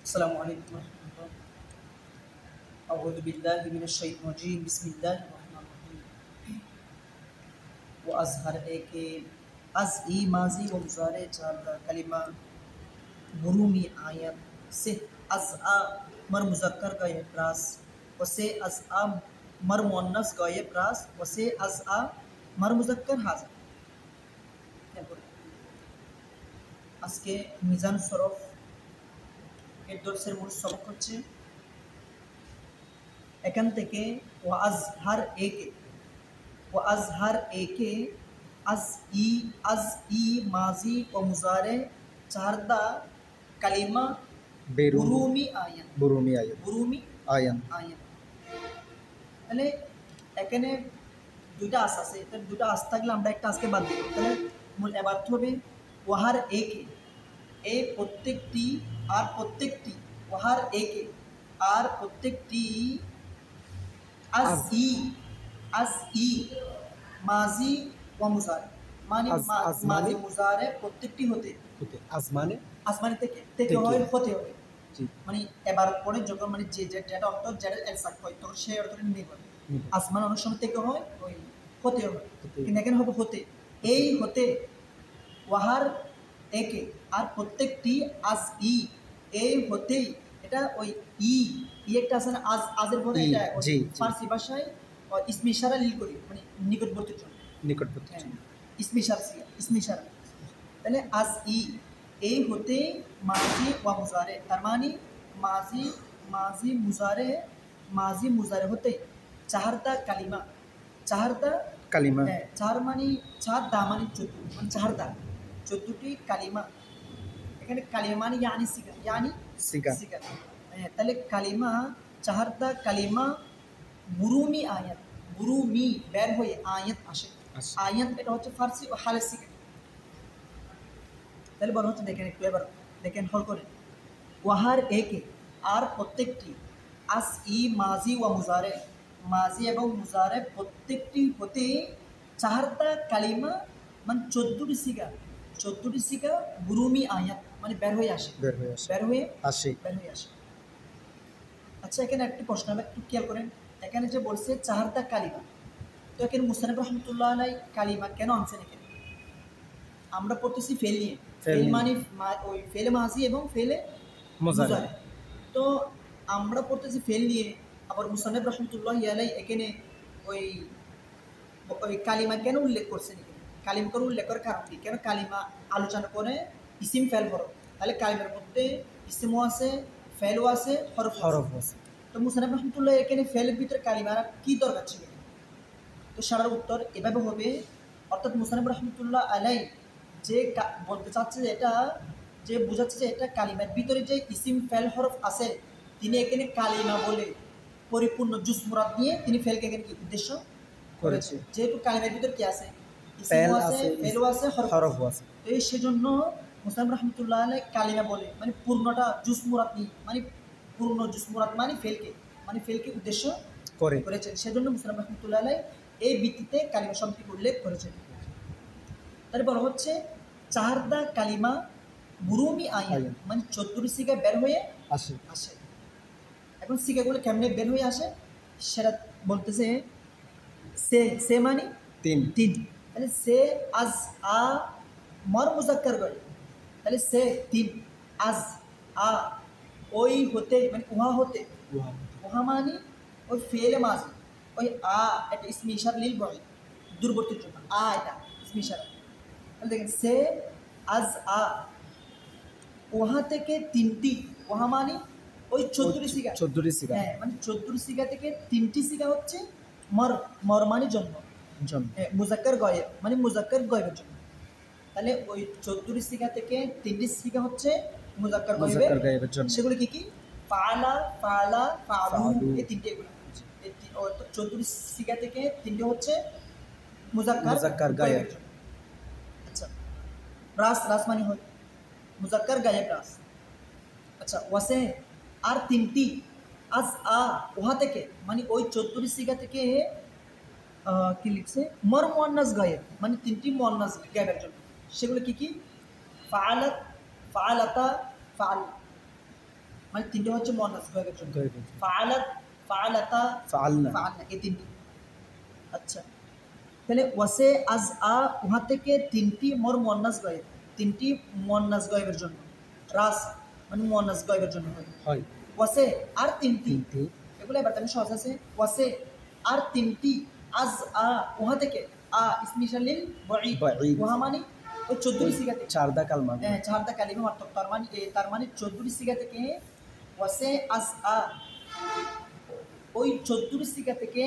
السلام عليكم ورحمة الله. أعوذ بالله من الشيطان الرجيم. بسم الله الرحمن الرحيم. وأظهر के अज ई माजी व मुजारे चार कलिमा बुरूमी आयत से अज आ मर मुजक्कर का ये प्रास वसे अज आ मर मुअन्नस का ये प्रास वसे अज आ मर मुजक्कर हाज़िर আজকে মিজান সরফ এর দর্শের মূল সবক হচ্ছে এখান থেকে ওয়াজহার একে আজ ই মাজি ও মুজারে চারদা কালিমা বুরুমি আয়ান তাহলে এখানে দুইটা আস আছে, তাহলে দুটা আস থাকলে আমরা একটা আজকে বাদ দিব। তাহলে মূল এবার্থ হবে ওয়াহার একে এই প্রত্যেকটি আর প্রত্যেকটি ওয়াহার একে আর প্রত্যেকটি আজ ই মাজি ওয়া মুজারে মানে মাজি মুজারে প্রত্যেকটি হতে আসমানে থেকে হয় হতে হবে, মানে এবার পরে যখন মানে যেটা অর্থ যেটা এলসাক হয় তখন সেই অর্থটা নিয়ে হবে। আসমান অনেক সময় থেকে হয় ওই হতে হবে, কিন্তু এখানে হবে হতে। এই হতে ওয়াহার একে আর প্রত্যেকটি আজ ই এই হতেই এটা ওই ই একটা আছে না আজের পরে এটা ফার্সি ভাষায় ইসমি ইশারা লিল করি মানে নিকটবর্তী ইসমি ইশারা। তাহলে আজ ই এই হতে মাজি ওয়া মুজারে তার মানে মাজি মুজারে হতে চারটা কালিমা চার মানে চার দা মানে 14 মানে চারটা 14টি কালিমা। এখানে কালিমা মানে সিগা তাহলে কালিমা চারটা কালিমা বুরুমি আয়াত বুরুমি বের হয়ে আয়াত আসে। আয়াত এটা হচ্ছে ফার্সি ও হালের সিগা। তাহলে বলা হচ্ছে দেখেন একটু এবার দেখেন হল করেন ওয়াহার একে আর প্রত্যেকটি আস ই মাজি ওয়া মুজারে মাজি এবং মুজারে প্রত্যেকটি হতে চারটা কালিমা মানে 14টি সিগা বুরুমি আয়াত মানে বের হয়ে আসে। আচ্ছা এখানে একটি প্রশ্ন একটু খেয়াল করেন, এখানে যে বলছে চারটা কালিমা, তো এখানে মুসান্নিফ রহমতুল্লাহ আলাইহি কালিমা কেন আনছেন? এখানে আমরা পড়তেছি ফেল নিয়ে, ফেল মানে ওই ফেলে মাজি এবং ফেলে মুজারে, তো আমরা পড়তেছি ফেল নিয়ে। আবার মুসান্নিফ রহমতুল্লাহ আলাইহি এখানে ওই কালিমা কেন উল্লেখ করছেন? কালিমা করে উল্লেখ করার কারণ কি? কেন কালিমা আলোচনা করে ইসিম ফেল হরফ, তাহলে কালিমার মধ্যে ইসিমও আছে ফেলও আছে হরফ আছে। তো মুসান্নিফ রহমতুল্লাহ এখানে ফেলের ভিতরে কালিমার কি দরকার ছিল? তো সারার উত্তর এভাবে হবে, অর্থাৎ মুসান্নিফ রহমতুল্লাহ আলাইহি যে বলতে চাচ্ছে যে এটা যে বোঝাচ্ছে যে এটা কালিমার ভিতরে যে ইসিম ফেল হরফ আছে, তিনি এখানে কালিমা বলে পরিপূর্ণ জুস মুরাদ নিয়ে তিনি ফেলকে এখানে কি উদ্দেশ্য করেছে, যেহেতু কালিমার ভিতরে কি আছে ইসিমও আছে ফেলও আছে হরফ আছে। তো এই সেজন্য মুসান্নিফ রহমতুল্লাহ আলাইহি কালিমা বলে মানে পূর্ণটা জুস মুরাদ নিয়ে মানে পূর্ণ জুস মুরাদ মানে ফেলকে উদ্দেশ্য করেছেন। সেজন্য মুসান্নিফ রহমতুল্লাহ আলাইহি এই ভিত্তিতে কালিমা শব্দটি উল্লেখ করেছেন। তাহলে বলা হচ্ছে চারদা কালিমা বুরুমি আয়াত মানে 14টি সিগা বের হয়ে আসে। এখন সিগাগুলো কেমনে বের হয়ে আসে সেটা বলতেছে সে মানে তিন, তাহলে সে আজ আ মর মুজাক্কার গয়, তাহলে সে তিন আজ আ ওই হতে মানে উহা মানে ওই ফেলে মাজি ওই আ এটা ইসমি ইশারা লিল বয় দূরবর্তীর জন্য এটা ইসমি ইশারা। তাহলে দেখেন সে আজ আ ওহা থেকে তিনটি ওহা মানে ওই 14টি সিগা হ্যাঁ মানে 14টি সিগা থেকে 3টি সিগা হচ্ছে মর মানে জন্ম মুজাক্কার গয়েব মানে মুজাক্কার গয়েবের জন্য। তাহলে ওই 14টি সিগা থেকে 3টি সিগা হচ্ছে মুজাক্কার গয়েবের জন্য। সেগুলো কি ফাআলা ফাআলু এই তিনটি, এগুলো 14টি সিগা থেকে 3টি হচ্ছে মুজাক্কার গয়েবের জন্য। আচ্ছা রাস মানে হয় মুজাক্কার গায়েব রাস। আচ্ছা ওয়াসে আর 3টি আজ আ ওহা থেকে মানে ওই 14টি সিগা থেকে কি লিখছে মর মুয়ান্নাস গায়েব মানে 3টি মুয়ান্নাস গায়েবের জন্য। সেগুলো কি ফাআলাত ফাআলাতা ফাআল মানে তিনটে হচ্ছে মুয়ান্নাস গায়বের জন্য। গায়বের জন্য। ফাআলাত, ফাআলাতা, ফাআলনা। ফাআলনা, এই তিনটি। আচ্ছা, তাহলে ওয়াসে আজ আ ওহা থেকে তিনটি মোর মুয়ান্নাস গায়ব, তিনটি মুয়ান্নাস গায়বের জন্য। রাস মানে মুয়ান্নাস গায়বের জন্য হয়। হয়। ওয়াসে আর তিনটি, তিনটি। এগুলো এবার আমি সহজ আছে। ওয়াসে আর তিনটি, আজ আ ওহা থেকে, আ স্পেশালিল বাঈদ, বাঈদ। ওহা মানে ওই 14টি সিগা থেকে। চারদা কালমা। হ্যাঁ, চারটা কালিমা মাত্র, তার মানে 14টি সিগা থেকে ওয়াসে আজ আ, ওই 14টি সিগা থেকে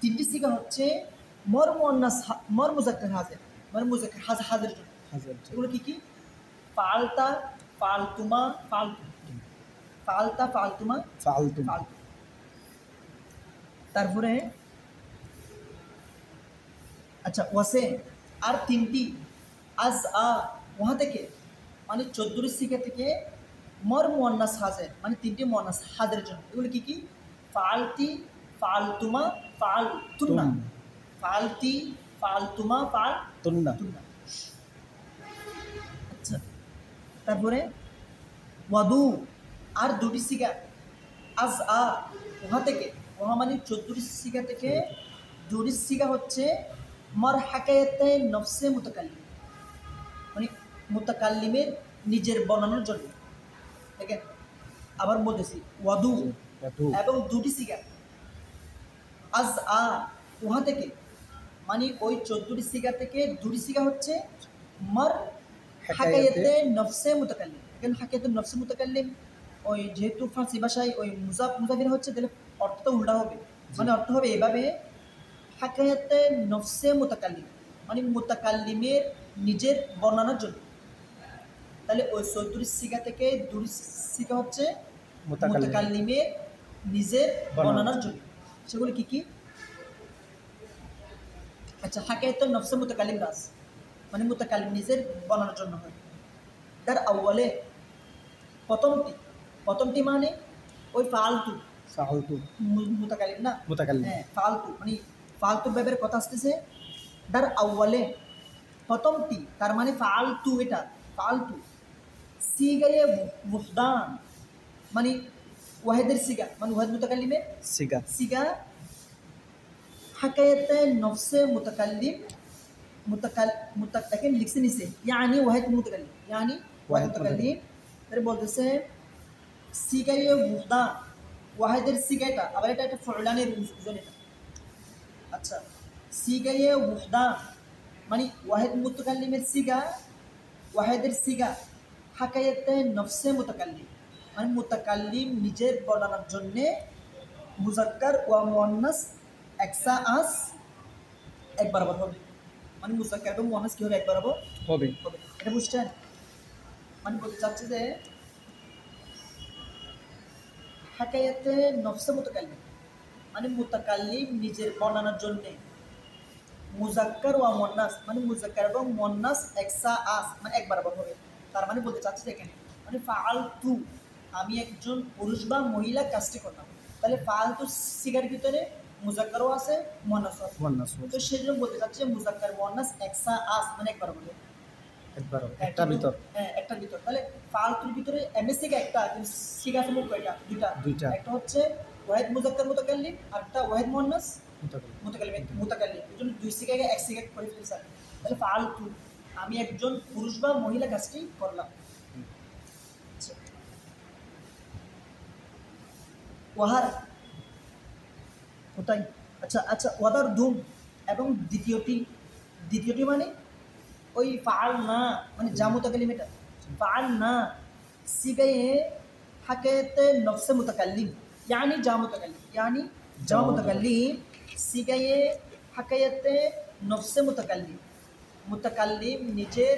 তিনটি সিগা হচ্ছে মর মুয়ান্নাস, মর মুজাক্কার হাজির, মর মুজাক্কার হাজির জন্য। হাজার। এগুলো কি কি? ফালতা, ফালতুমা, ফালতু, ফালতা, ফালতুমা, ফালতু। ফালতু। তারপরে আচ্ছা, ওয়াসে আর তিনটি, আজ আ ওহা থেকে মানে 14টি সিগা থেকে মর মুয়ান্নাস হাজির মানে তিনটি মুয়ান্নাস হাজিরের জন্য। এগুলো কি কি? ফালতি, ফালতুমা, ফালতুন্না, ফালতি, ফালতুমা, তুন্না। ফালতুন্না। আচ্ছা, তারপরে ওয়াদু আর দুটি সিগা, আজ আ ওহা থেকে, ওহা মানে 14টি সিগা থেকে দুটি সিগা হচ্ছে মর হাকায়াতে নফসে মুতাকাল্লিম, মানে মুতাকাল্লিমের নিজের বর্ণনার জন্য। দেখেন আবার বলতেছি, ওয়াদু এবং দুটি সিগা, আজ আ ওহা থেকে মানে ওই 14টি সিগা থেকে দুটি সিগা হচ্ছে মর হাকায়াতে নফসে মুতাকাল্লিম। এখানে হাকায়াতে নফসে মুতাকাল্লিম, ওই যেহেতু ফার্সি ভাষায় ওই মুজাফির হচ্ছে, তাহলে অর্থ তো উল্টা হবে। মানে অর্থ হবে এভাবে, হাকায়াতে নফসে মুতাকাল্লিম মানে মুতাকাল্লিমের নিজের বর্ণনার জন্য। তাহলে ওই 14টি সিগা থেকে দুটি সিগা হচ্ছে মুতাকাল্লিমের নিজের বর্ণনার জন্য। সেগুলো কি কি? আচ্ছা, হাকায়াতুন নফসে মুতাকাল্লিম রাস মানে মুতাকাল্লিম নিজের বর্ণনার জন্য হয়। তার আউয়ালে প্রথমটি মানে ওই ফালতু, ফালতু মুতাকাল্লিম না, মুতাকাল্লিম। হ্যাঁ, ফালতু মানে ফালতু ব্যাপারে কথা আসতেছে। তার আউয়ালে প্রথমটি, তার মানে ফালতু, এটা ফালতু। সিগায়ে ওহদান মানে ওয়াহেদের সিগা মানে ওয়াহেদ মুতাকাল্লিমের সিগা। সিগা, হাকায়াতে নফসে মুতাকাল্লিম, দেখেন লিখছে নিচে ইয়ানি ওয়াহেদ মুতাকাল্লিম, ইয়ানি ওয়াহেদ মুতাকাল্লিম। তাহলে বলতেছে সিগায়ে ওহদান, ওয়াহেদের সিগা এটা, আবার এটা একটা ফুলানের ওজন এটা। আচ্ছা, সিগায়ে ওহদান মানে ওয়াহেদ মুতাকাল্লিমের সিগা, ওয়াহেদের সিগা, হাকায়াতে নফসে মুতাকাল্লিম মানে মুতাকাল্লিম নিজের বর্ণনার জন্য, মুজাক্কার ওয়া মুয়ান্নাস একসা আস এক বরাবর হবে। মানে মুজাক্কার এবং মুয়ান্নাস কি হবে? এক বরাবর হবে। এটা বুঝছেন? মানে বলতে চাচ্ছে যে হাকায়াতে নফসে মুতাকাল্লিম মানে মুতাকাল্লিম নিজের বর্ণনার জন্য, মুজাক্কার ওয়া মুয়ান্নাস মানে মুজাক্কার এবং মুয়ান্নাস একসা আস মানে এক বরাবর হবে। তার মানে বলতে চাচ্ছে এখানে মানে ফালতু, আমি একজন পুরুষ বা মহিলা কাজটি করলাম। তাহলে ফালতু সিগার ভিতরে মুজাক্কারও আছে, মুয়ান্নাসও আছে। তো সেই জন্য বলতে চাচ্ছে মুজাক্কার মুয়ান্নাস একসা আস মানে এক বরাবর হবে। একটার ভিতর। হ্যাঁ, একটার ভিতর। তাহলে ফালতুর ভিতরে এমএসসিগা একটা, কিন্তু সিগা আছে মোট কয়টা? দুইটা। একটা হচ্ছে ওয়াহিদ মুজাক্কার মুতাকাল্লিম, আর একটা ওয়াহিদ মুয়ান্নাস মুতাকাল্লিম। এই জন্য দুই সিগাকে এক সিগা করে ফেলছে। তাহলে ফালতু, আমি একজন পুরুষ বা মহিলা কাজটি করলাম। ওয়াহার কোথায়? আচ্ছা, ওয়াদার ধুম এবং দ্বিতীয়টি মানে ওই ফাল না মানে জামুতাকাল্লিম, এটা ফাল না সিগায়ে হাকায়াতে নফসে মুতাকাল্লিম ইয়ানি জামুতাকাল্লিম সিগায়ে হাকায়াতে নফসে মুতাকাল্লিম নিজের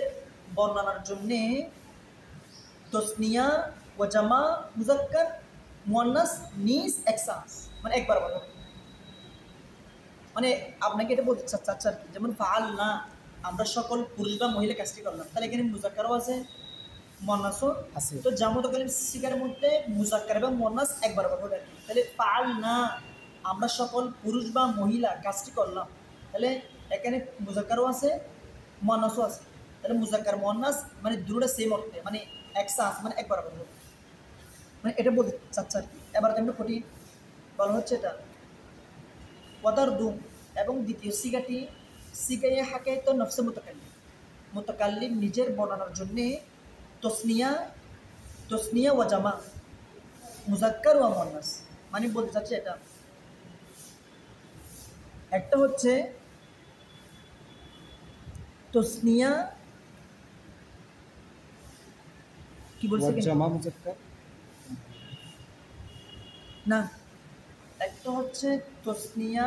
বর্ণনার জন্যে তসনিয়া ওয়া জামা মুজাক্কার মুয়ান্নাস নিস একসাস মানে একবার বলো। মানে আপনাকে এটা বলতে চাচ্ছে আর কি, যেমন ফাল না আমরা সকল পুরুষ বা মহিলা কাজটি করলাম, তাহলে এখানে মুজাক্কারও আছে, মুয়ান্নাসও আছে। তো জামুতাকাল্লিম সিগার মধ্যে মুজাক্কার এবং মুয়ান্নাস একবার হবে। তাহলে ফাল না আমরা সকল পুরুষ বা মহিলা কাজটি করলাম, তাহলে এখানে মুজাক্কারও আছে, মুয়ান্নাসও আছে। তাহলে মুজাক্কার মুয়ান্নাস মানে দুটোটা সেম অর্থে মানে একসাথ মানে একবার হবে। মানে এটা বলতে চাচ্ছে আর কি। এবার আমরা কঠিন বলা হচ্ছে এটা ওয়াদার দুম এবং দ্বিতীয় সিগাটি সিগাইয়ে হাকে তো নফসে মুতাকাল্লিম, মুতাকাল্লিম নিজের বর্ণনার জন্যে তসনিয়া তসনিয়া ওয়া জামা মুজাক্কার ওয়া মুয়ান্নাস। মানে বলতে চাচ্ছি এটা একটা হচ্ছে তসনিয়া কি বলছে জামা মুজাক্কার না, একটা হচ্ছে তসনিয়া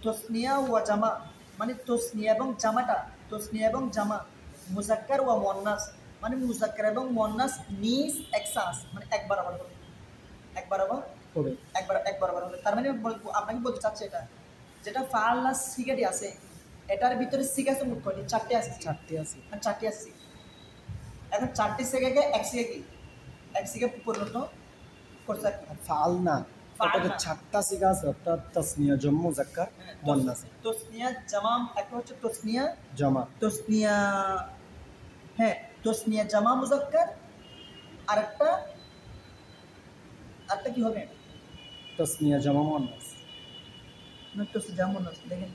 তসনিয়া ওয়া জামা মানে তসনিয়া এবং জামাটা, তসনিয়া এবং জামা মুজাক্কার ওয়া মুয়ান্নাস মানে মুজাক্কার এবং মুয়ান্নাস নিজ একসাস মানে একবার আবার হবে, একবার আবার হবে একবার আবার হবে। তার মানে আপনাকে বলতে চাচ্ছে এটা যেটা ফাআল্লা সিগাটি আছে এটার ভিতরে সিগা আছে মোট কয়টি? চারটে আছে, চারটে আছে। এখন চারটে সিগাকে এক সিগা কি এক সিগা পরিণত করছে আর কি। ফাল না, ফাল ওটাতে না। 4টা সিগা আছে, অর্থাৎ তাসনিয়া জম মুজাক্কার মুয়ান্নাস তসনিয়া জামা একটা হচ্ছে তসনিয়া জামা তসনিয়া হ্যাঁ তসনিয়া জামা মুজাক্কার আরেকটা আরেকটা কি হবে তাসনিয়া জামা মুয়ান্নাস। না তসনিয়া জামা মুয়ান্নাস দেখেন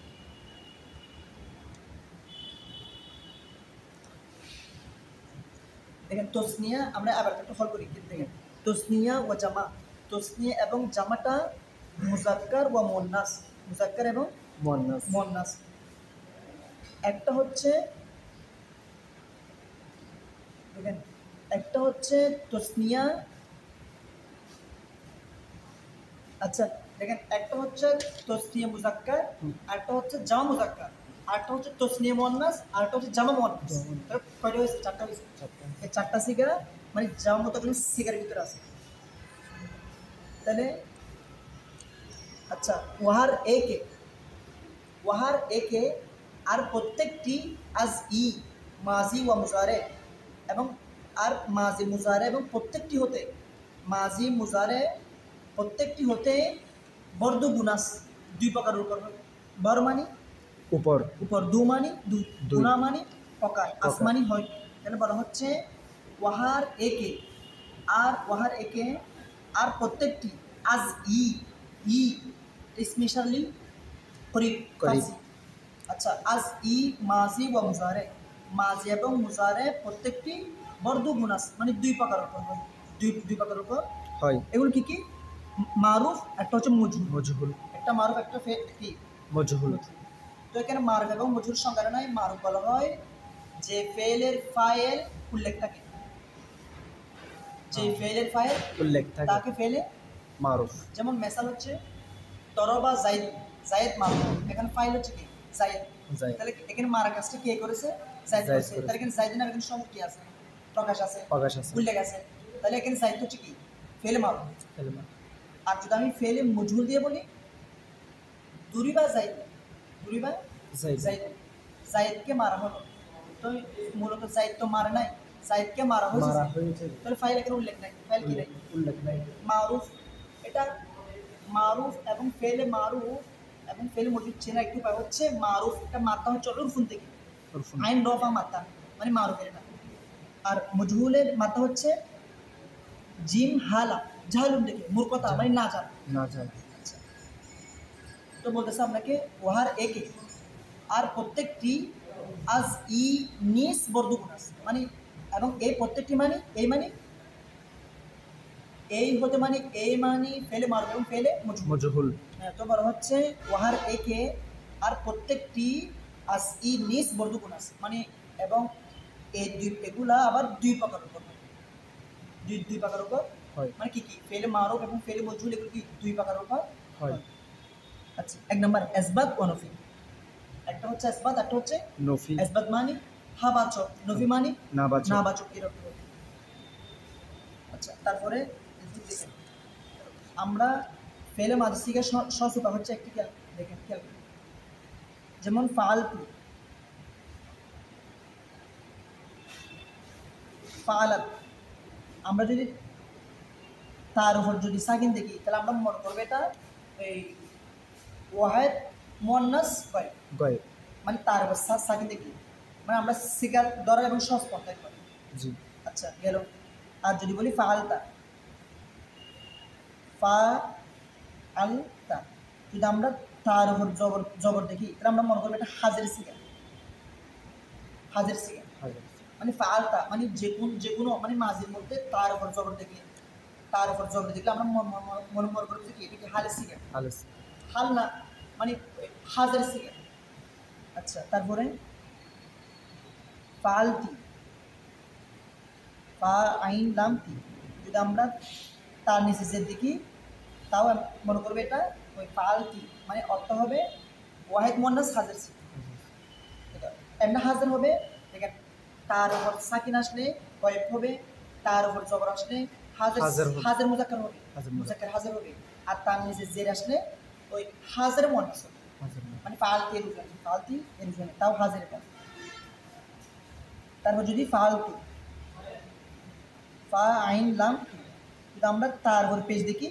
দেখেন তসনিয়া আমরা আবার একটা হল করি দেখেন তসনিয়া ও জামা তসনিয়া এবং জামাটা মুজাক্কার ওয়া মুয়ান্নাস মুজাক্কার এবং মুয়ান্নাস মুয়ান্নাস একটা হচ্ছে দেখেন একটা হচ্ছে তসনিয়া আচ্ছা দেখেন একটা হচ্ছে তসনিয়া মুজাক্কার আরেকটা হচ্ছে জামা মুজাক্কার আরেকটা হচ্ছে তসনিয়া মুয়ান্নাস আরেকটা হচ্ছে জামা মুয়ান্নাস। তাহলে কয়টা হয়েছে? চারটা হয়েছে। এই চারটা সিগা মানে জামা মুতাকাল্লিম সিগার ভিতরে আছে। তাহলে আচ্ছা ওয়াহার একে আর প্রত্যেকটি আজ ই মাজি ওয়া মুজারে এবং আর মাজি মুজারে এবং প্রত্যেকটি হতে মাজি মুজারে প্রত্যেকটি হতে বর্দ গুনাস দুই প্রকারের উপর হয়। বর মানি উপর উপর, দু মানি দুই, গুনা মানি প্রকার, আসমানি হয়। তাহলে বলা হচ্ছে ওয়াহার একে আর প্রত্যেকটি আজ ই স্পেশালি করিব। আচ্ছা আজ ই মাজি ওয়া মুজারে মাজি এবং মুজারে প্রত্যেকটি বর্দু গুনাস মানে দুই প্রকারের উপর হয়, দুই প্রকারের উপর হয়। এগুলো কি কি? মারুফ একটা হচ্ছে মজহুল একটা মারুফ একটা কি মজহুল। তো এখানে মারুফ এবং মজহুর সংজ্ঞা নাই। মারুফ বলা হয় যে ফেলের ফাইল উল্লেখ থাকে, যে ফেলের ফাইল উল্লেখ থাকে তাকে ফেলে মারুফ। যেমন মেসাল হচ্ছে তরবা জায়েদ মারুফ, এখানে ফাইল হচ্ছে কি জায়েদ। তাহলে এখানে মারা কাজটা কে করেছে? জায়েদ করেছে। তাহলে এখানে জায়েদ নামে এখানে সময় কি আছে? প্রকাশ আছে উল্লেখ আছে। তাহলে এখানে জায়েদ হচ্ছে কি ফেলে মারুফ। আর যদি আমি ফেলে মজহুল দিয়ে বলি দুরিবা জায়েদকে মারা হলো, তো মূলত জায়েদ তো মারা নাই, জায়েদকে মারা হয়েছে। তাহলে ফাইল এখানে উল্লেখ নাই, ফাইল কি নাই? মারুফ। এটা মারুফ এবং ফেলে মজহুল চেনা একটু পাই হচ্ছে মারুফ এটা মাত্রা হচ্ছে উরফুন থেকে, আইন রফা মাত্রা মানে মারুফের এটা। আর মজহুলের মাত্রা হচ্ছে জিম হালা জাহালুন থেকে মূর্খতা মানে না জান। তো বলতেছে আপনাকে ওয়াহার একে আর প্রত্যেকটি আজ ই নিস বর্দুগুনাস মানে এবং এই প্রত্যেকটি মানে এই হতে মানে এই মানে ফেলে মারুফ এবং ফেলে মজহুল। হ্যাঁ, তো বলা হচ্ছে ওয়াহার একে আর প্রত্যেকটি আজ ই নিস বর্দুগুনাস মানে এবং এই এগুলা আবার দুই প্রকার উপর দুই প্রকার উপর হয়। মানে কি ফেলে মারুফ এবং ফেলে মজহুল এগুলো কি দুই প্রকার উপর হয়। আচ্ছা এক নম্বর ইসবাত ও নফি। একটা হচ্ছে ইসবাত একটা হচ্ছে নফি। ইসবাত মানে হ্যাঁ বাচক, নফি মানে না বাচক এরকম। আচ্ছা তারপরে আমরা ফেলে মাঝি থেকে সসুপা হচ্ছে একটি দেখেন খেয়াল করুন, যেমন ফাআলাত আমরা যদি তার উপর যদি সাকিন দেখি তাহলে আমরা মনে করবো এটা এই ওয়াহেদ মুয়ান্নাস গয়েব মানে তার উপর সাকিন দেখি মানে আমরা সিগার দরা এবং সস পড়তে পারি। আচ্ছা গেল। আর যদি বলি ফাআলতা ফা আল তা, যদি আমরা তার উপর জবর দেখি তাহলে আমরা মনে করবো এটা হাজের সিগা, হাজের সিগা মানে ফালতা মানে যে কোনো মানে মাঝির মধ্যে তার উপর জবর দেখলে, তার উপর জবর দেখলে আমরা মনে করবো যে কি এটা কি হালের সিগা, হাল না মানে হাজের সিগা। আচ্ছা তারপরে ফালতি, ফা আইন লাম তি, যদি আমরা তার নিচে যে দেখি তাও মনে করবে এটা ওই ফালতি মানে অর্থ হবে ওয়াহিদ মুয়ান্নাস হাজির সিগা। এমনি হাজির হবে দেখেন, তার উপর সাকিন আসলে কয়েক হবে, তার উপর জবর আসলে হাজির মুজাক্কার হবে, মুজাক্কার হাজির হবে, আর তার নিচে জের আসলে ওই হাজির মুয়ান্নাস হবে, মানে ফালতি এর উজনে, ফালতি এর উজনে তাও হাজির এটা। তারপর যদি ফালতু ফা আইন লাম তু, যদি আমরা তার উপর পেজ দেখি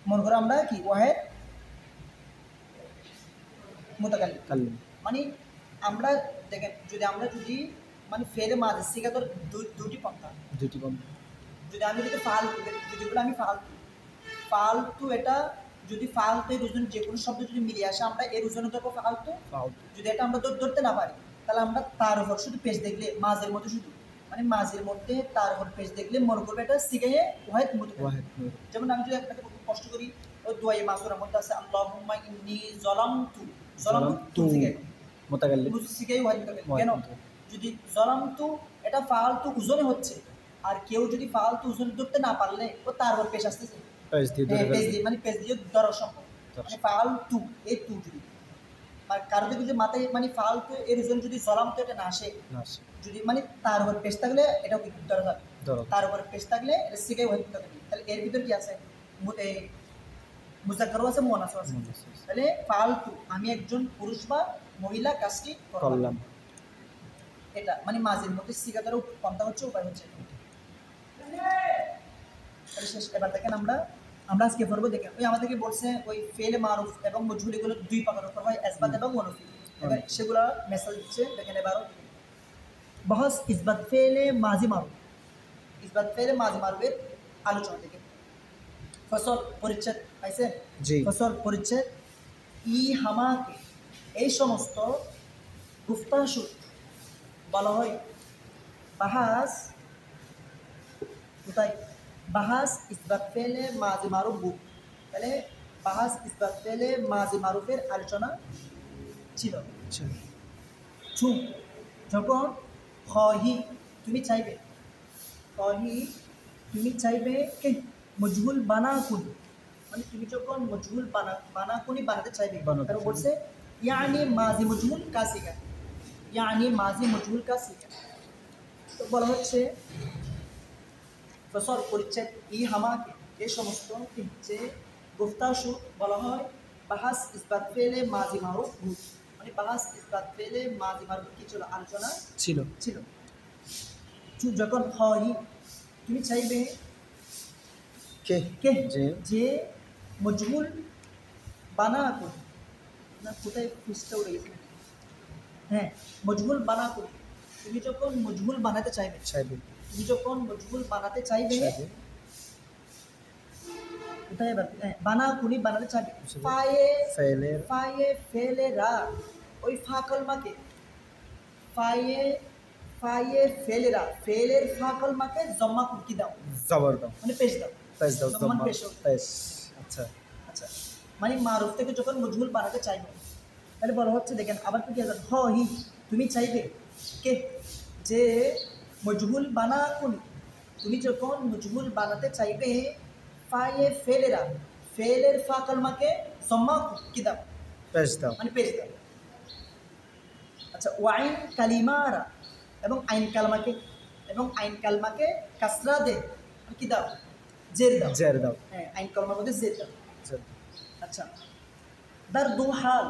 মনে করো আমরা কি ওয়াহেদ মুতাকাল্লিম, মানে আমরা দেখেন যদি মানে ফেলে মাঝে শিখা তোর দুটি পন্থা, যদি আমি যদি আমি ফালতু এটা যদি ফালতু এর ওজন যে কোনো শব্দ যদি মিলিয়ে আসে আমরা এর ওজনে ধরবো ফালতু, যদি এটা আমরা ধরতে না পারি তাহলে আমরা তার উপর শুধু পেজ দেখলে মাঝের মধ্যে শুধু মানে মাঝের মধ্যে তার উপর পেজ দেখলে মনে করবে এটা শিখাইয়ে ওয়াহিদ মুতাকাল্লিম। যেমন আমি যদি একটা কষ্ট করি ওই দুয়ায়ে মাসুরার মধ্যে আছে আল্লাহুম্মা ইন্নী যালামতু মুতাকাল্লিম শিখাই ওয়াহিদ মুতাকাল্লিম। কেন? যদি যালামতু এটা ফালতু ওজনে হচ্ছে, আর কেউ যদি ফালতু ওজনে ধরতে না পারলে ও তার উপর পেশ আসতেছে পেজ দিয়ে মানে পেজ দিয়ে ধরা সম্ভব, মানে ফালতু এই তু যদি আর কারো দিকে যদি মাথায় মানে ফালতু এর ওজন যদি যালামতু এটা না আসে, যদি মানে তার উপর পেশ থাকলে এটাও কি ধরা যাবে, তার উপর পেশ থাকলে এটা শিখাই ওয়াহিদ মুতাকাল্লিম। তাহলে এর ভিতর কি আছে মুজাক্কারও আছে মুয়ান্নাসও আছে। তাহলে ফালতু আমি একজন পুরুষ বা মহিলা কাজটি করলাম, এটা মানে মাঝের মধ্যে সিগাতার পন্থা হচ্ছে উপায় হচ্ছে। তাহলে শেষ এবার দেখেন আমরা আজকে পড়বো দেখেন ওই আমাদেরকে বলছে ওই ফেল মারুফ এবং মজহুলিগুলো দুই প্রকার উপর হয়, ইসবাত এবং ওয়ানফি, সেগুলো মেসেজ দিচ্ছে দেখেন। এবারও বহস ইসবাত ফেলে মাজি মারুফ, ইসবাত ফেলে মাজি মারুফের আলোচনা দেখেন। ফসল পরিচ্ছেদ পাইছে, ফসল পরিচ্ছেদ ই হামাকে এই সমস্ত গুফতাসু বলা হয় বাহাস, কোথায় বাহাস ইসবাত ফেলে মাজি মারুফ বুক, তাহলে বাহাস ইসবাত ফেলে মাজি মারুফের আলোচনা ছিল। যখন খহি তুমি চাইবে, খহি তুমি চাইবে কে মজহুল বানা কুন, মানে তুমি যখন মজহুল বানা কুনি বানাতে চাইবে তারপর বলছে ইয়ানি মাজি মজহুল কা সিগা, ইয়ানি মাজি মজহুল কা সিগা। তো বলা হচ্ছে ফসল পরিচ্ছেদ ই হামাকে এই সমস্ত যে গুফতাসু বলা হয় বাহাস ইসবাত ফেলে মাজি মারুফ বুক, মানে বাহাস ইসবাত ফেলে মাজি মারুফ কি ছিল আলোচনা ছিল। যখন হয় তুমি চাইবে কে যে মজহুল বানা করি না, কোথায় ফিসটা উড়ে গেছে, হ্যাঁ মজহুল বানা করি, তুমি যখন মজহুল বানাতে চাইবে তুমি যখন মজহুল বানাতে চাইবে কোথায় বানা কুনি বানাতে চাইবে ফায়ে ফেলে রা ওই ফা কলমাকে ফায়ে ফেলেরা ফেলের ফা কলমাকে জম্মা কি দাও, জবর দাও মানে পেশ দাও, আচ্ছা আচ্ছা মানে মারুফ থেকে যখন মজহুল বানাতে চাইবে তাহলে বলা হচ্ছে দেখেন আবার কি হি তুমি চাইবে কে যে মজহুল বানা কুনি, তুমি যখন মজহুল বানাতে চাইবে ফায়ে ফেলেরা ফেলের ফা কলমাকে জম্মা কি দাও, পেশ দাও মানে পেশ দাও। আচ্ছা ওয়াইন কালিমারা এবং আইন কালমাকে কাসরা দে কি দাও, জের দাও, হ্যাঁ আইন কালমার মধ্যে জের দাও। আচ্ছা দার দু হাল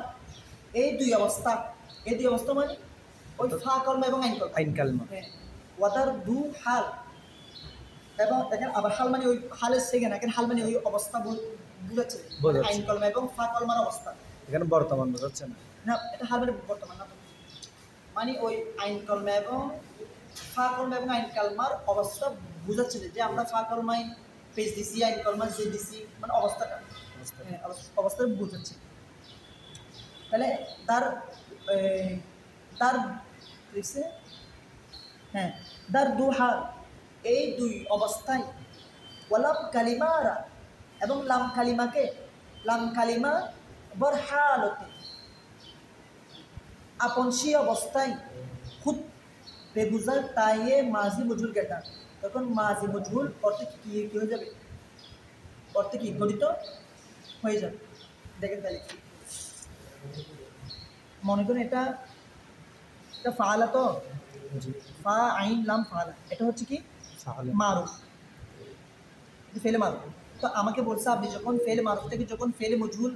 এই দুই অবস্থা মানে ওই ফা কলমা এবং আইন কালমা, হ্যাঁ ওয়াদার দু হাল এবং দেখেন আবার হাল মানে ওই হালের সেকেন্ড এখন হাল মানে ওই অবস্থা বুঝাচ্ছে আইন কলমা এবং ফা কলমার অবস্থা, এখানে বর্তমান বোঝাচ্ছে না এটা হাল মানে বর্তমান না, মানে ওই আইন কলমা এবং ফা কলমা এবং আইন কালমার অবস্থা বুঝাচ্ছে যে আমরা ফা কলমায় পেজ দিছি আইন কলমা যে দিছি মানে অবস্থাটা অবস্থাটা বুঝাচ্ছে। তাহলে তার তার হ্যাঁ তার দুহাল এই দুই অবস্থায় ওয়ালাম কালিমারা এবং লাম কালিমাকে লাম কালিমা বরহালতে আপন সেই অবস্থায় খুদ বেগুজার তাইয়ে মাজি মজহুল গেটার, তখন মাজি মজহুল অর্থে কি হয়ে যাবে, অর্থে কি গঠিত হয়ে যাবে। দেখেন তাহলে মনে করেন এটা ফাআলা, তো ফা আইন লাম ফাআলা, এটা হচ্ছে কি মারুফ, ফেলে মারুফ। তো আমাকে বলছে আপনি যখন ফেলে মারুফ থেকে যখন ফেলে মজহুল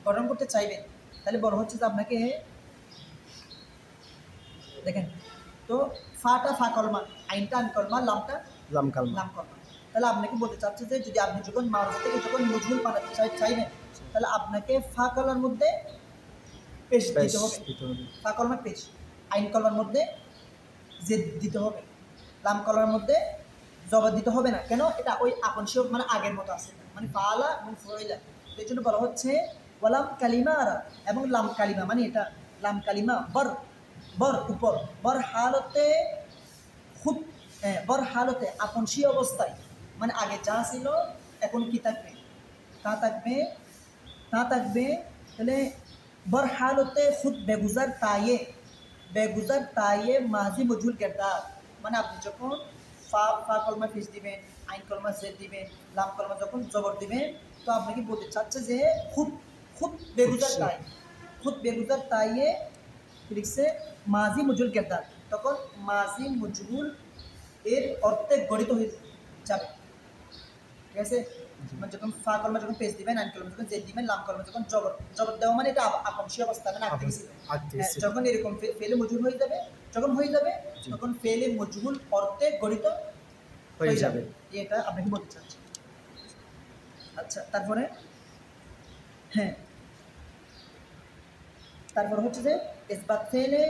গঠন করতে চাইবেন তাহলে বড় হচ্ছে যে আপনাকে দেখেন তো ফাটা ফা কলমা, আইনটা আইন কলমা, লামটা লাম কলমা। তাহলে আপনাকে বলতে চাচ্ছে যে যদি আপনি যখন মারুফ থেকে যখন মজহুল বানাতে চাইবেন তাহলে আপনাকে ফা কলমার মধ্যে পেশ দিতে হবে, ফা কলমার পেশ, আইন কলমার মধ্যে জেদ দিতে হবে, লাম কলমার মধ্যে জবাব দিতে হবে না। কেন? এটা ওই আপন সে মানে আগের মতো আছে, মানে ফাআলা এবং ফুইলা। এই জন্য বলা হচ্ছে ওয়ালাম কালিমারা এবং লাম কালিমা, মানে এটা লাম কালিমা বর বর উপর বর হালতে খুদ বর হালতে আপন সে অবস্থায়, মানে আগে যা ছিল এখন কি থাকবে, তা থাকবে, তা থাকবে। তাহলে বর হালতে খুদ বেগুজার তাইয়ে মাজি মজহুল কিরদার, মানে আপনি যখন ফা কলমা ফিস দিবেন, আইন কলমা জেদ দিবেন, লাম কলমা যখন জবর দিবেন, তো আপনাকে বলতে চাচ্ছে যে খুদ বেগুজার তাইয়ে লিখছে মাজি মজহুল কিরদার, তখন মাজি মজহুল এর অর্থে গঠিত হয়ে যাবে। ঠিক আছে, মানে যখন ফা কলমা যখন পেজ দিবেন, আইন কলমা যখন জেদ দিবেন, লাম কলমা যখন জবর দেওয়া, মানে এটা আপনশী অবস্থা, মানে আগে ছিল। যখন এরকম ফেলে মজহুল হয়ে যাবে, যখন হয়ে যাবে তখন ফেলে মজহুল অর্থে গঠিত হয়ে যাবে, এটা আপনাকে বলতে চাচ্ছি। আচ্ছা, তারপরে হ্যাঁ, তারপরে হচ্ছে যে ইসবাত ফেলে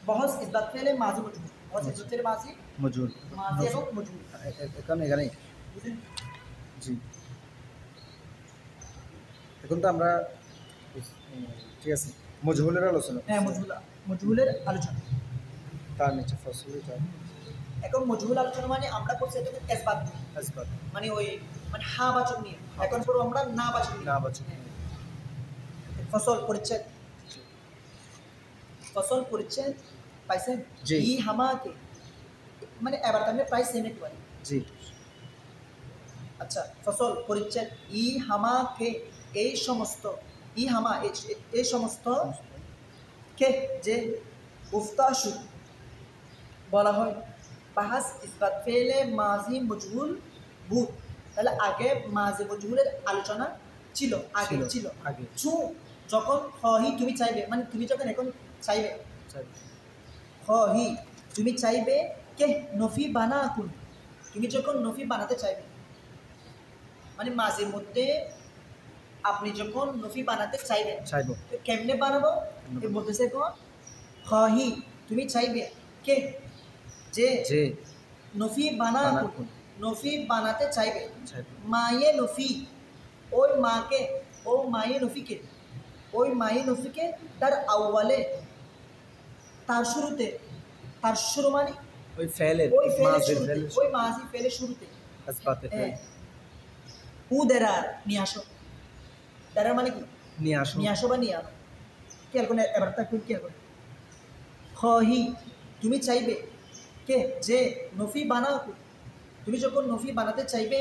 বহস ইসবাত ফেলে মাজি মজহুল, বহস ইসবাত ফেলে মাজি এবং মজহুল। এখানে জি, এখন তো আমরা ঠিক আছে মজহুলের আলোচনা, হ্যাঁ মজহুলের আলোচনা, তার নিচে ফসল। এখন মজহুল আলোচনা মানে আমরা করছি এটা ইসবাত, মানে ওই মানে হা বাচক নিয়ে, এখন পর আমরা না বাচক নিয়ে। ফসল পরিচ্ছেদ পাইছেন, ই হামাকে, মানে এবার তাহলে প্রায় সেম একটু পারি। জি, আচ্ছা, ফসল পরিচ্ছেদ ই হামাকে, এই সমস্ত, ই হামা এই সমস্ত কে যে উফতাশু বলা হয় বাহাস ইসবাত ফেলে মাজি মজহুল বুত। তাহলে আগে মাজি মজহুলের আলোচনা ছিল, আগে চু যখন হি তুমি চাইবে, মানে তুমি যখন এখন চাইবে, হি তুমি চাইবে কে নফি বানা কুন, তুমি যখন নফি বানাতে চাইবে, মানে মাঝের মধ্যে আপনি যখন নফি বানাতে চাইবেন, কেমনে বানাবো বলতেছে, হি তুমি চাইবে কে যে নফি বানা কুন, নফি বানাতে চাইবে, মায়ে নফি ওই মাকে, ও মায়ে নফিকে, ওই মায়ে নফিকে তার আউয়ালে, তার শুরুতে, তার শুরু মানে ওই মাজি ফেলের শুরুতে উ দেরা নিয়ে আসো, দেরা মানে কি নিয়ে আসো বা নিয়ে আনো। খেয়াল করে এবার তা খুব খেয়াল করে, হি তুমি চাইবে কে যে নফি বানাও, তুমি যখন নফি বানাতে চাইবে,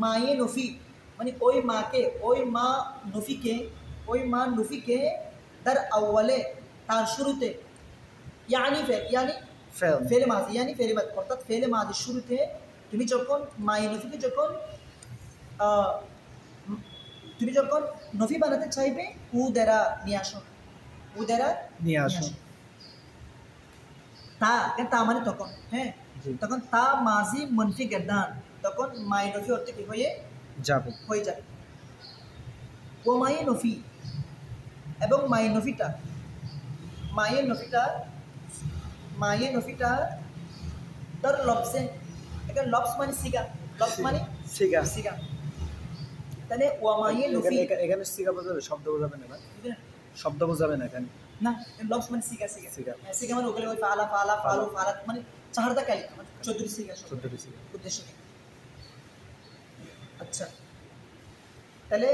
মায়ে নফি মানে ওই মাকে, ওই মা নফিকে তার আউয়ালে, তার শুরুতে, ইয়ানি ফেলে মাজি, ইয়ানি ফেলে মাজি, অর্থাৎ ফেলে মাজির শুরুতে তুমি যখন মায়ে নফিকে তুমি যখন নফি বানাতে চাইবে, উ দেরা নিয়ে আসো, তা মানে তখন, হ্যাঁ তখন তা মাজি মনফি গেরদান, তখন মায়ে নফি অর্থে কি হয়ে যাবে। ও মায়ে নফি এবং মায়ে নফিটা মায়ে নফিটা ধর লবসে, এখানে লবস মানে সিগা, লবস মানে সিগা। সিগা। তাহলে ওয়া মায়ে নফি এখানে সিগা বোঝাবে, শব্দ বোঝাবে না, শব্দ বোঝাবে না এখানে। না, লবস মানে সিগা, সিগা সিগা। সিগা মানে ওগুলো ওই ফালা ফালা ফালু ফালাত মানে চারটা কালিমা মানে 14 সিগা, 14টি সিগা উদ্দেশ্য কি? আচ্ছা, তাহলে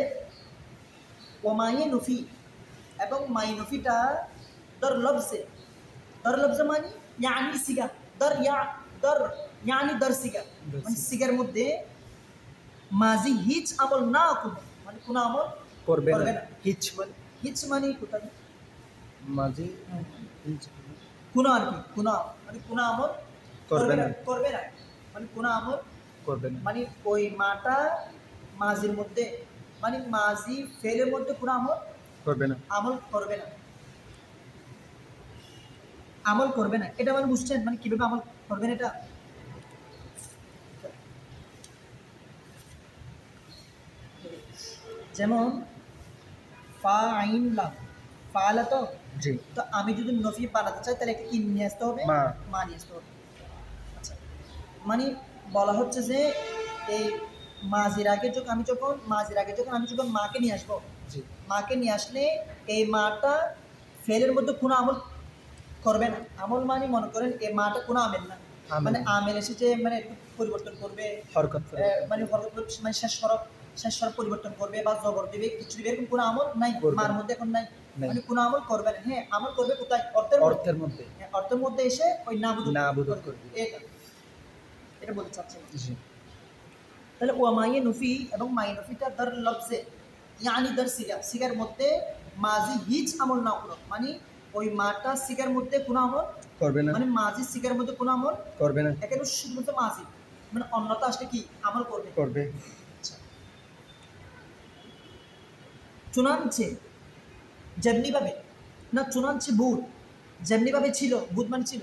ওমায়ে নফি এবং মাই নফিটা দর লবসে, দর লবসে মানে ইয়ানি সিগা, দর ইয়ানি দর সিগা, মানে সিগার মধ্যে মাজি হিচ আমল না কোনো, মানে কোনো আমল করবে করবে না। না। হিচ মানে কোথায় মাঝি হিচ কোনো আর কি, কোনো মানে কোনো আমল করবে না। করবে না মানে কোনো আমল করবে না, মানে ওই মাটা মাজির মধ্যে মানে মাজি ফেলের মধ্যে কোনো আমল করবে না, আমল করবে না, আমল করবে না। এটা মানে বুঝছেন মানে কিভাবে আমল করবেন এটা? যেমন ফা আইন লাম, ফালা তো, জি তো আমি যদি নফি বানাতে চাই তাহলে একটা কি নিয়ে আসতে হবে? মা। মা নিয়ে আসতে হবে। আচ্ছা, মানে বলা হচ্ছে যে এই মাঝির আগে যখন আমি যখন মাকে নিয়ে আসবো, জি মাকে নিয়ে আসলে এই মাটা ফেলের মধ্যে কোনো আমল করবে না। আমল মানে মনে করেন এই মাটা কোনো আমেল না, আমেল। মানে আমেল এসেছে মানে একটু পরিবর্তন করবে, হরকত করবে। মানে মানে শেষ স্বরূপ পরিবর্তন করবে বা জবর দিবে, কিছু দিবে, এরকম কোনো আমল নাই করবে মার না। মধ্যে, এখন নাই। নাই। মানে কোনো আমল করবে না। হ্যাঁ, আমল করবে কোথায়? অর্থের মধ্যে। হ্যাঁ, অর্থের মধ্যে এসে ওই নাবুদুত করবে। এটা বলতে চাচ্ছেন। জি তাহলে ওয়া মাইয়ে নফি এবং মাইয়ে নফিটা দর লফজে ইয়ানি দর সিগা, সিগার মধ্যে মাজি হিচ আমল না হলো, মানে ওই মাটা সিগার মধ্যে কোনো আমল করবে না, মানে মাজি সিগার মধ্যে কোনো আমল করবে না, এখানে শুধুমাত্র মাজি, মানে অন্যতা আসলে কি আমল করবে? করবে। আচ্ছা, চুনানছে যেমনিভাবে, না চুনানছে বুধ যেমনিভাবে ছিল, বুধ মানে ছিল।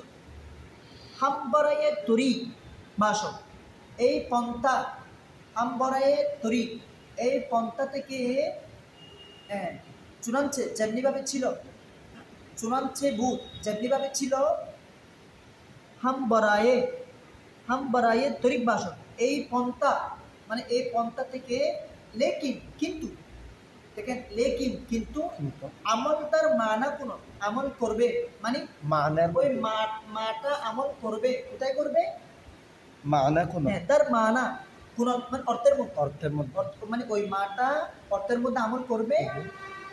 হাম্বরায়ে তরি বাস, এই পন্থা, হাম্বরায়ে তরি এই পন্থা থেকে চুনানছে যেমনিভাবে ছিল, চুনানছে বুধ যেমনিভাবে ছিল। হাম্বরায়ে তরিক বাস, এই পন্থা মানে এই পন্থা থেকে লেকিন কিন্তু, দেখেন লেকিন কিন্তু কিন্তু আমল তার মানা কোনো আমল করবে, মানে মানার ওই মাটা আমল করবে, কোথায় করবে? মানা কোন হ্যাঁ, তার মানা কোন মানে অর্থের মধ্যে, অর্থের মধ্যে। মানে ওই মাটা অর্থের মধ্যে আমল করবে।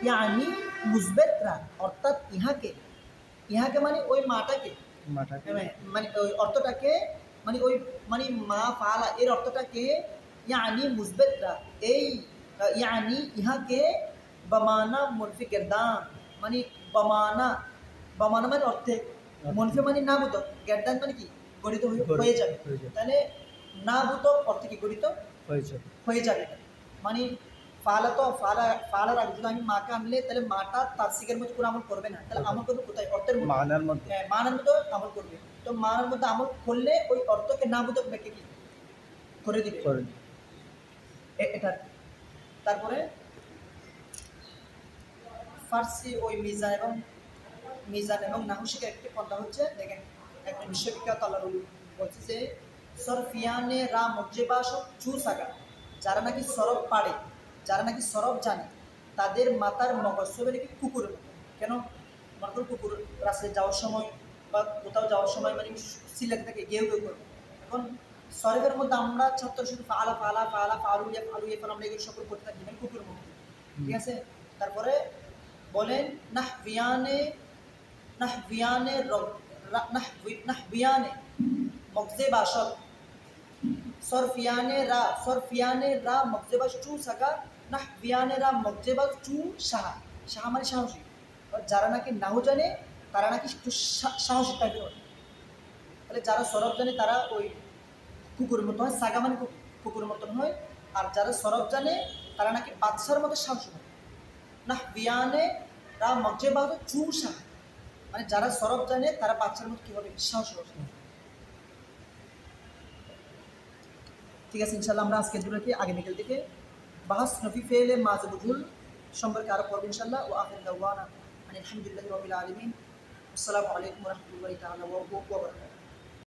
ইয়ানি মুসবেতরা, অর্থাৎ ইহাকে মানে ওই মাটাকে, মাটাকে মানে ওই অর্থটাকে, মানে ওই মানে মা ফালা এর অর্থটাকে ইয়ানি মুসবেতরা, এই ইয়ানি ইহাকে বমানা মুনফি গেরদান, মানে বমানা মানে অর্থে, মুনফি মানে না বুত, গেরদান মানে কি গঠিত হয়ে যাবে। তাহলে না বুত অর্থে কি গঠিত হয়ে যাবে। মানে ফালা তো ফালার আগে যদি আমি মাকে আনলে তাহলে মাটা তার সিগের মধ্যে কোনো আমল করবে না, তাহলে আমল করবে কোথায়? অর্থের মধ্যে, মানার মধ্যে। হ্যাঁ, মানার মধ্যে আমল করবে। তো মানার মধ্যে আমল করলে ওই অর্থকে না বুঝে ব্যাখ্যা কি করে দিবে এটা। তারপরে ফার্সি ওই মিজান এবং নাহুশিকের একটি পন্থা হচ্ছে, দেখেন একজন বিশ্ববিখ্যাত আল্লাহ বলছে যে সরফিয়ানে রা মজ্জেবা সব চু সাগা, যারা নাকি সরব পাড়ে, যারা নাকি সরব জানে, তাদের মাতার মগজ হবে নাকি কুকুরের মতো। কেন? মনে করুন কুকুর রাস্তায় যাওয়ার সময় বা কোথাও যাওয়ার সময় মানে সিলেট থেকে গেউ করবে। এখন সরফের মধ্যে আমরা ছাত্র শুধু ফালা ফালা ফালা ফালুয়া ফালুয়া ফাল আমরা এগুলো সকল করতে থাকি, মানে কুকুরের মতো, ঠিক আছে? তারপরে বলেন নাহবিয়ানে মগজে বাসক, সরফিয়ানে রা মগজে বাস চু সাগা, নাহবিয়ানে রা মগজে বাস চু সাহা, সাহা মানে সাহসী। যারা নাকি নাও জানে তারা নাকি একটু সাহসী টাইপের হয়। তাহলে যারা সরব জানে তারা ওই কুকুরের মতো হয়, সাগা মানে কুকুরের মতন হয়। আর যারা সরব জানে তারা নাকি বাদশার মতো সাহসী হয়। নাহবিয়ানে রা মগজে বাস চু সাহা, মানে যারা সরব জানে তারা বাচ্চার মতো কী হবে? সাহসী হবে। ঠিক আছে, ইনশাল্লাহ আমরা আজকের দুটোকে আগামীকাল থেকে বাহাস নফি ফেলে মাজবুল সম্পর্কে আরো পড়ব ইনশাল্লাহ। ও আখির দাওয়ানা আলহামদুলিল্লাহি রাব্বিল আলামিন। আসসালামু আলাইকুম ওয়া রাহমাতুল্লাহি তাআলা ওয়া বারাকাতুহু।